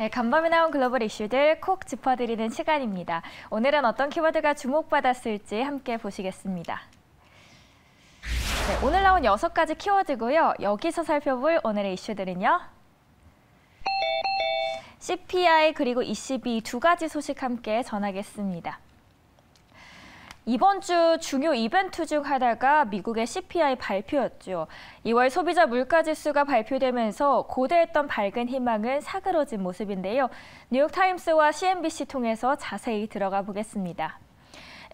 네, 간밤에 나온 글로벌 이슈들 콕 짚어드리는 시간입니다. 오늘은 어떤 키워드가 주목받았을지 함께 보시겠습니다. 네, 오늘 나온 6가지 키워드고요. 여기서 살펴볼 오늘의 이슈들은요. CPI 그리고 ECB 두 가지 소식 함께 전하겠습니다. 이번 주 중요 이벤트 중 하나가 미국의 CPI 발표였죠. 2월 소비자 물가지수가 발표되면서 고대했던 밝은 희망은 사그러진 모습인데요. 뉴욕타임스와 CNBC 통해서 자세히 들어가 보겠습니다.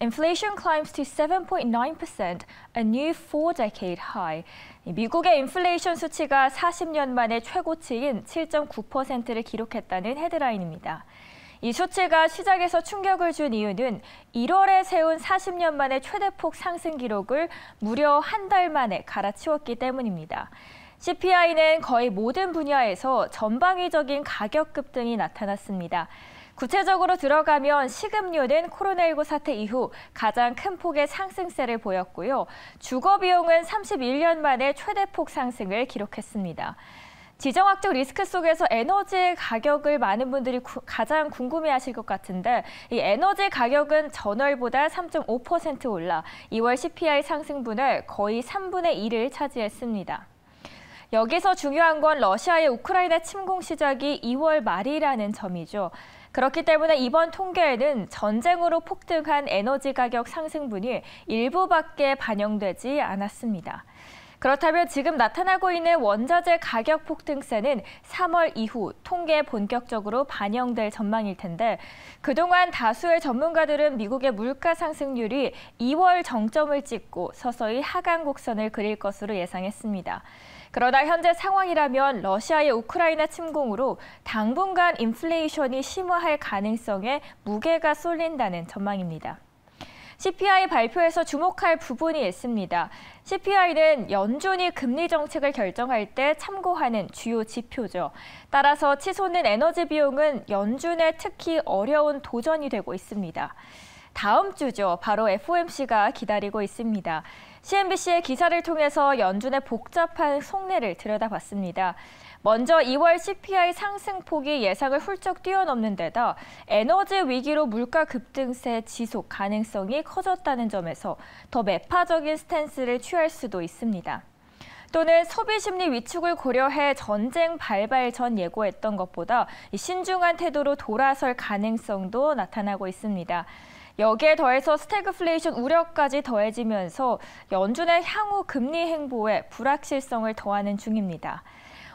Inflation climbs to 7.9%, a new four-decade high. 미국의 인플레이션 수치가 40년 만에 최고치인 7.9%를 기록했다는 헤드라인입니다. 이 수치가 시작에서 충격을 준 이유는 1월에 세운 40년 만의 최대폭 상승 기록을 무려 한 달 만에 갈아치웠기 때문입니다. CPI는 거의 모든 분야에서 전방위적인 가격 급등이 나타났습니다. 구체적으로 들어가면 식음료는 코로나19 사태 이후 가장 큰 폭의 상승세를 보였고요. 주거 비용은 31년 만에 최대폭 상승을 기록했습니다. 지정학적 리스크 속에서 에너지 가격을 많은 분들이 가장 궁금해하실 것 같은데 이 에너지 가격은 전월보다 3.5% 올라 2월 CPI 상승분을 거의 3분의 1을 차지했습니다. 여기서 중요한 건 러시아의 우크라이나 침공 시작이 2월 말이라는 점이죠. 그렇기 때문에 이번 통계에는 전쟁으로 폭등한 에너지 가격 상승분이 일부밖에 반영되지 않았습니다. 그렇다면 지금 나타나고 있는 원자재 가격 폭등세는 3월 이후 통계에 본격적으로 반영될 전망일 텐데 그동안 다수의 전문가들은 미국의 물가 상승률이 2월 정점을 찍고 서서히 하강 곡선을 그릴 것으로 예상했습니다. 그러나 현재 상황이라면 러시아의 우크라이나 침공으로 당분간 인플레이션이 심화할 가능성에 무게가 쏠린다는 전망입니다. CPI 발표에서 주목할 부분이 있습니다. CPI는 연준이 금리 정책을 결정할 때 참고하는 주요 지표죠. 따라서 치솟는 에너지 비용은 연준의 특히 어려운 도전이 되고 있습니다. 다음 주죠. 바로 FOMC가 기다리고 있습니다. CNBC의 기사를 통해서 연준의 복잡한 속내를 들여다봤습니다. 먼저 2월 CPI 상승폭이 예상을 훌쩍 뛰어넘는 데다 에너지 위기로 물가 급등세 지속 가능성이 커졌다는 점에서 더 매파적인 스탠스를 취할 수도 있습니다. 또는 소비 심리 위축을 고려해 전쟁 발발 전 예고했던 것보다 신중한 태도로 돌아설 가능성도 나타나고 있습니다. 여기에 더해서 스태그플레이션 우려까지 더해지면서 연준의 향후 금리 행보에 불확실성을 더하는 중입니다.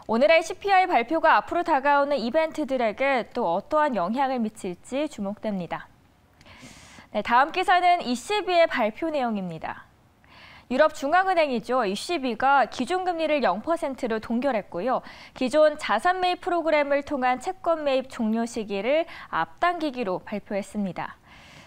오늘의 CPI 발표가 앞으로 다가오는 이벤트들에게 또 어떠한 영향을 미칠지 주목됩니다. 네, 다음 기사는 ECB의 발표 내용입니다. 유럽 중앙은행이죠. ECB가 기준금리를 0%로 동결했고요. 기존 자산 매입 프로그램을 통한 채권 매입 종료 시기를 앞당기기로 발표했습니다.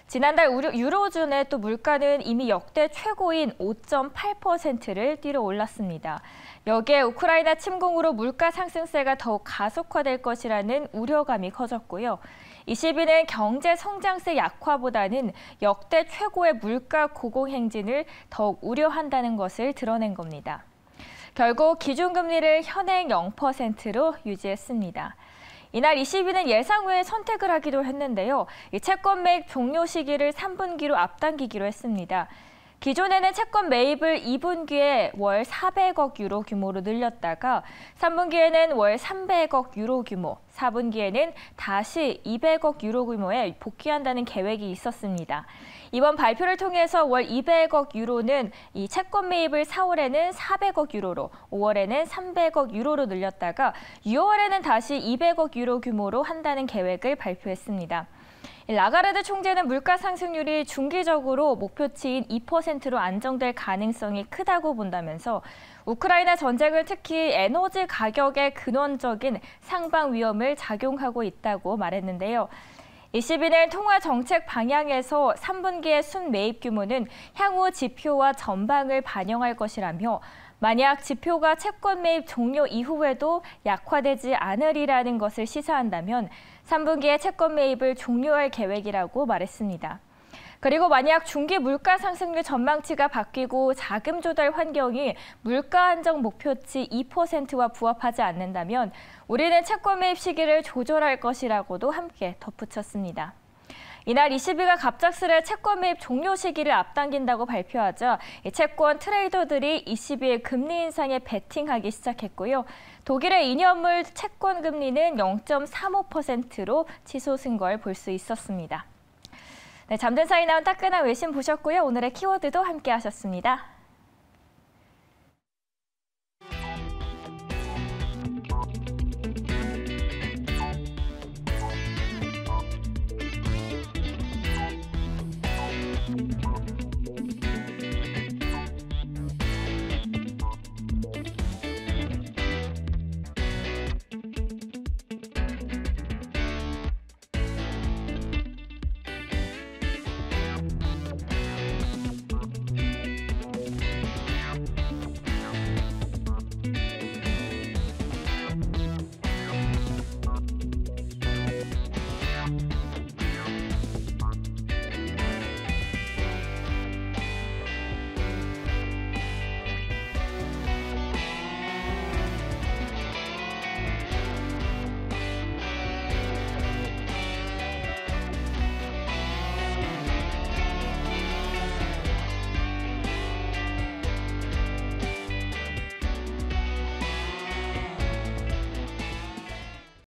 지난달 유로존의 또 물가는 이미 역대 최고인 5.8%를 뛰어 올랐습니다. 여기에 우크라이나 침공으로 물가 상승세가 더욱 가속화될 것이라는 우려감이 커졌고요. ECB는 경제 성장세 약화보다는 역대 최고의 물가 고공행진을 더욱 우려한다는 것을 드러낸 겁니다. 결국 기준금리를 현행 0%로 유지했습니다. 이날 ECB는 예상 외의 선택을 하기도 했는데요. 이 채권 매입 종료 시기를 3분기로 앞당기기로 했습니다. 기존에는 채권 매입을 2분기에 월 400억 유로 규모로 늘렸다가 3분기에는 월 300억 유로 규모, 4분기에는 다시 200억 유로 규모에 복귀한다는 계획이 있었습니다. 이번 발표를 통해서 월 200억 유로는 이 채권 매입을 4월에는 400억 유로로, 5월에는 300억 유로로 늘렸다가 6월에는 다시 200억 유로 규모로 한다는 계획을 발표했습니다. 라가르드 총재는 물가 상승률이 중기적으로 목표치인 2%로 안정될 가능성이 크다고 본다면서 우크라이나 전쟁을 특히 에너지 가격의 근원적인 상방 위험을 작용하고 있다고 말했는데요. ECB는 통화 정책 방향에서 3분기의 순매입 규모는 향후 지표와 전방을 반영할 것이라며 만약 지표가 채권 매입 종료 이후에도 약화되지 않으리라는 것을 시사한다면 3분기에 채권 매입을 종료할 계획이라고 말했습니다. 그리고 만약 중기 물가 상승률 전망치가 바뀌고 자금 조달 환경이 물가 안정 목표치 2%와 부합하지 않는다면 우리는 채권 매입 시기를 조절할 것이라고도 함께 덧붙였습니다. 이날 ECB가 갑작스레 채권 매입 종료 시기를 앞당긴다고 발표하자 채권 트레이더들이 ECB의 금리 인상에 베팅하기 시작했고요. 독일의 2년물 채권 금리는 0.35%로 치솟은 걸 볼 수 있었습니다. 네, 잠든 사이 나온 따끈한 외신 보셨고요. 오늘의 키워드도 함께 하셨습니다.